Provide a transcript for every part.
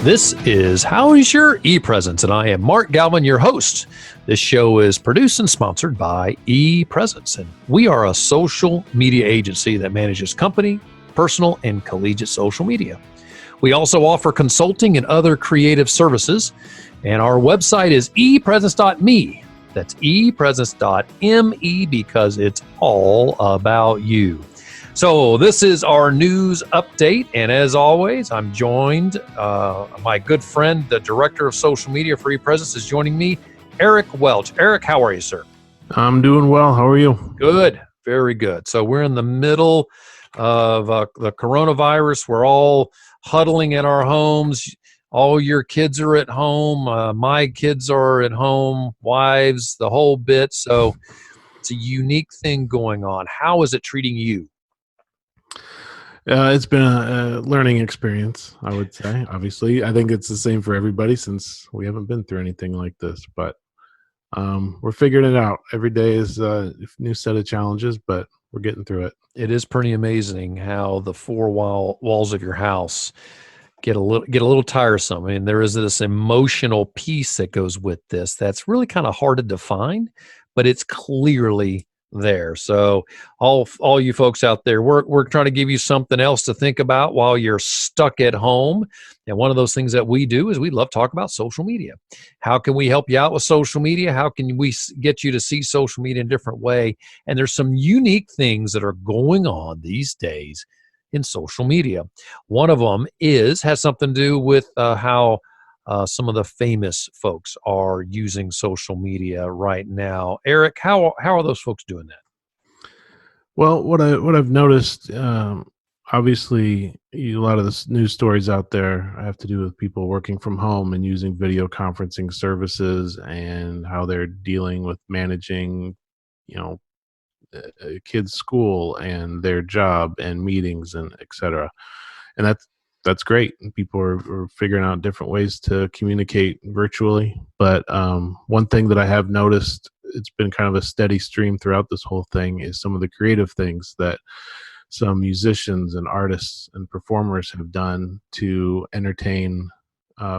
This is How is Your E-Presence? And I am Mark Galvin, your host. This show is produced and sponsored by E-Presence. And we are a social media agency that manages company, personal, and collegiate social media. We also offer consulting and other creative services. And our website is epresence.me. That's epresence.me because it's all about you. So this is our news update, and as always, I'm joined, my good friend, the Director of Social Media for ePresence is joining me, Eric Welch. Eric, how are you, sir? I'm doing well. How are you? Good, very good. So we're in the middle of the coronavirus. We're all huddling in our homes. All your kids are at home. My kids are at home, wives, the whole bit. So it's a unique thing going on. How is it treating you? It's been a learning experience, I would say. Obviously, I think it's the same for everybody since we haven't been through anything like this. But we're figuring it out. Every day is a new set of challenges, but we're getting through it. It is pretty amazing how the four walls of your house get a little tiresome. I mean, there is this emotional piece that goes with this that's really kind of hard to define, but it's clearly there. So all you folks out there, we're trying to give you something else to think about while you're stuck at home. And one of those things that we do is we love to talk about social media. How can we help you out with social media? How can we get you to see social media in a different way? And there's some unique things that are going on these days in social media. One of them has something to do with how some of the famous folks are using social media right now. Eric, how are those folks doing that? Well, what I've noticed, obviously, a lot of the news stories out there have to do with people working from home and using video conferencing services and how they're dealing with managing, a kid's school and their job and meetings and et cetera. And that's great. And people are figuring out different ways to communicate virtually. But one thing that I have noticed, it's been kind of a steady stream throughout this whole thing, is some of the creative things that some musicians and artists and performers have done to entertain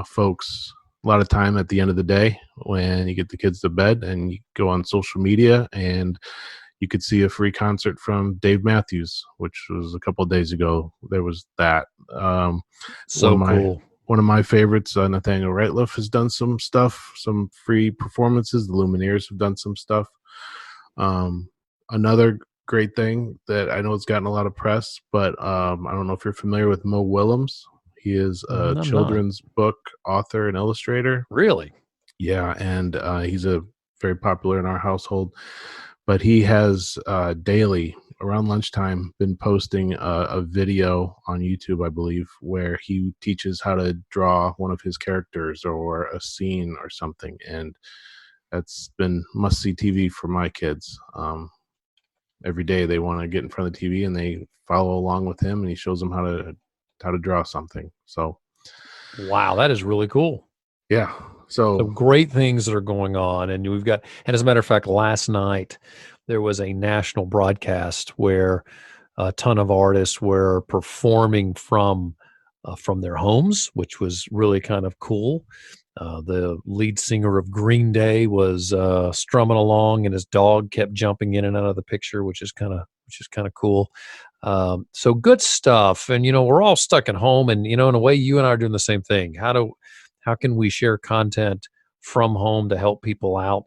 folks. A lot of time at the end of the day when you get the kids to bed and you go on social media and you could see a free concert from Dave Matthews, which was a couple of days ago. There was that. Cool. One of my favorites, Nathaniel Rateliff, has done some stuff, some free performances. The Lumineers have done some stuff. Another great thing that I know it's gotten a lot of press, but I don't know if you're familiar with Mo Willems. He is a children's book author and illustrator. Really? Yeah, and he's a very popular in our household. But he has daily, around lunchtime, been posting a video on YouTube, I believe, where he teaches how to draw one of his characters or a scene or something. And that's been must-see TV for my kids. Every day they want to get in front of the TV and they follow along with him, and he shows them how to draw something. So, wow, that is really cool. Yeah. So great things that are going on. And as a matter of fact, last night there was a national broadcast where a ton of artists were performing from their homes, which was really kind of cool. The lead singer of Green Day was strumming along, and his dog kept jumping in and out of the picture, which is kind of cool. So good stuff. And we're all stuck at home, and in a way, you and I are doing the same thing. How can we share content from home to help people out?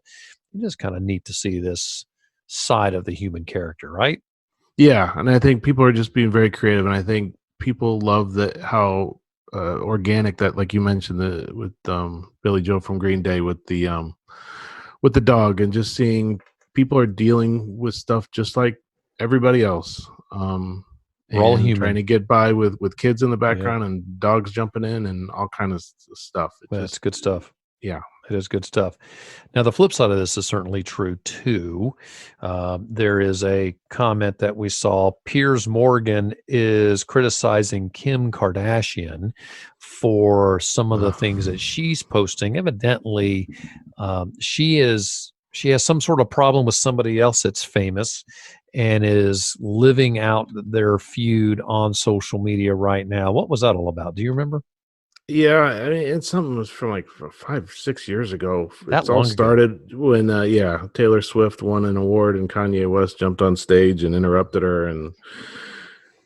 It's just kind of neat to see this side of the human character, right? Yeah, and I think people are just being very creative, and I think people love how organic that, like you mentioned, with Billy Joe from Green Day with the dog, and just seeing people are dealing with stuff just like everybody else. We're all human. Trying to get by with kids in the background and dogs jumping in and all kind of stuff. That's good stuff. Yeah, it is good stuff. Now, the flip side of this is certainly true too. There is a comment that we saw. Piers Morgan is criticizing Kim Kardashian for some of the things that she's posting. Evidently, she has some sort of problem with somebody else that's famous and is living out their feud on social media right now. What was that all about? Do you remember? Yeah, I mean, it's something was from like 5, 6 years ago. That It's all long ago. started when, yeah, Taylor Swift won an award and Kanye West jumped on stage and interrupted her, and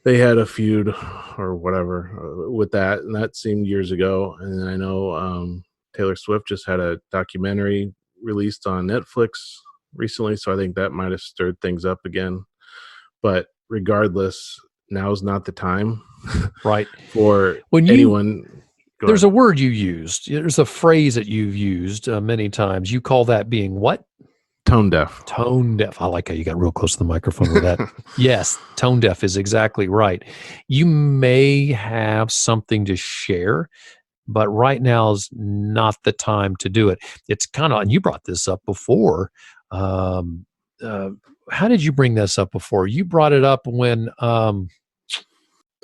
they had a feud or whatever with that, and that seemed years ago. And then I know Taylor Swift just had a documentary released on Netflix recently, so I think that might have stirred things up again. But regardless, now's not the time Right. for When you anyone. Go There's ahead. a word you used. There's a phrase that you've used many times. You call that being what? Tone deaf. Tone deaf. I like how you got real close to the microphone with that. Yes, tone deaf is exactly right. You may have something to share, but right now is not the time to do it. It's kind of, and you brought this up before. Um, uh, how did you bring this up before? You brought it up when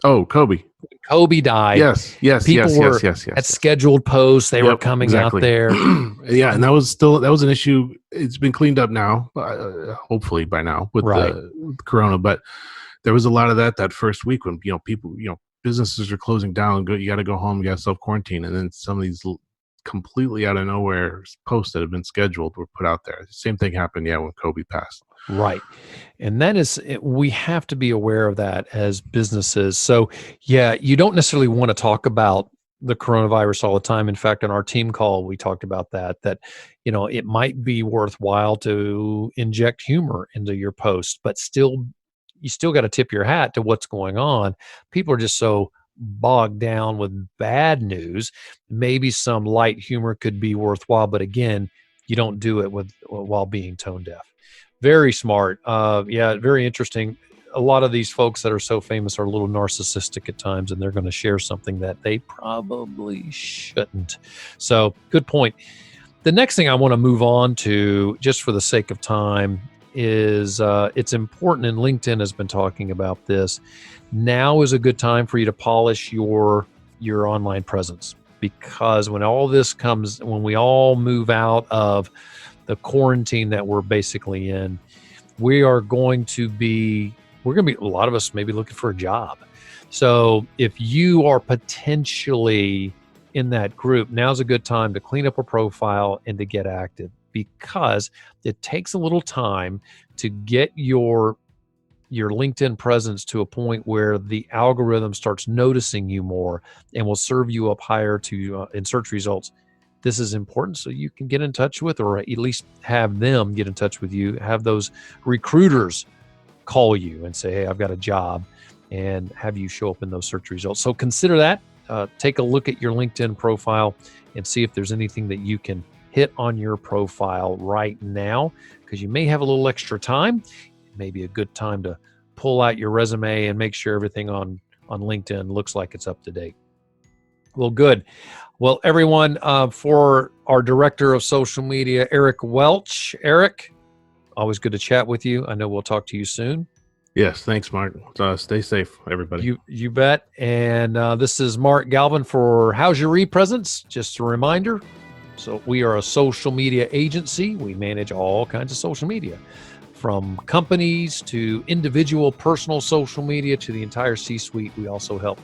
Oh, Kobe. Kobe died. Yes, yes, People yes, yes, were yes, yes, at yes. scheduled posts. They were Yep, coming out exactly. there. Yeah, and And that was an issue. It's been cleaned up now, hopefully by now with right, the Corona. But there was a lot of that first week when people, businesses are closing down. You got to go home. You got to self quarantine, and then some of these completely out of nowhere posts that have been scheduled were put out there. Same thing happened, yeah, when Kobe passed. right. And that is, we have to be aware of that as businesses. So, yeah, you don't necessarily want to talk about the coronavirus all the time. In fact, on our team call, we talked about that, it might be worthwhile to inject humor into your post, but still, you still got to tip your hat to what's going on. People are just so bogged down with bad news. Maybe some light humor could be worthwhile, but again, you don't do it while being tone deaf. Very smart. Yeah, very interesting. A lot of these folks that are so famous are a little narcissistic at times, and they're going to share something that they probably shouldn't. So, good point. The next thing I want to move on to, just for the sake of time, is it's important, and LinkedIn has been talking about this. Now is a good time for you to polish your online presence, because when we all move out of the quarantine that we're basically in, we're going to be, a lot of us maybe looking for a job. So if you are potentially in that group, now's a good time to clean up a profile and to get active, because it takes a little time to get your LinkedIn presence to a point where the algorithm starts noticing you more and will serve you up higher to in search results. This is important so you can get in touch with, or at least have them get in touch with you, have those recruiters call you and say, hey, I've got a job, and have you show up in those search results. So consider that. Take a look at your LinkedIn profile and see if there's anything that you can hit on your profile right now, because you may have a little extra time. It may be a good time to pull out your resume and make sure everything on LinkedIn looks like it's up to date. Well, good. Well, everyone, for our director of social media, Eric Welch. Eric, always good to chat with you. I know we'll talk to you soon. Yes, thanks, Mark. Stay safe, everybody. You bet. And this is Mark Galvin for How's Your E-Presence? Just a reminder. So we are a social media agency. We manage all kinds of social media, from companies to individual personal social media to the entire C-suite. We also help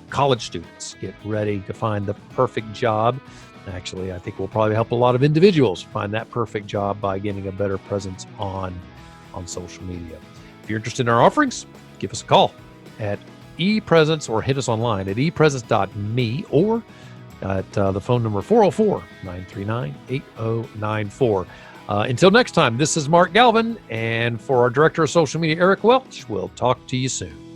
college students get ready to find the perfect job. Actually, I think we'll probably help a lot of individuals find that perfect job by getting a better presence on social media. If you're interested in our offerings, give us a call at ePresence, or hit us online at epresence.me, or at the phone number 404-939-8094. Until next time, this is Mark Galvin, and for our director of social media, Eric Welch, we'll talk to you soon.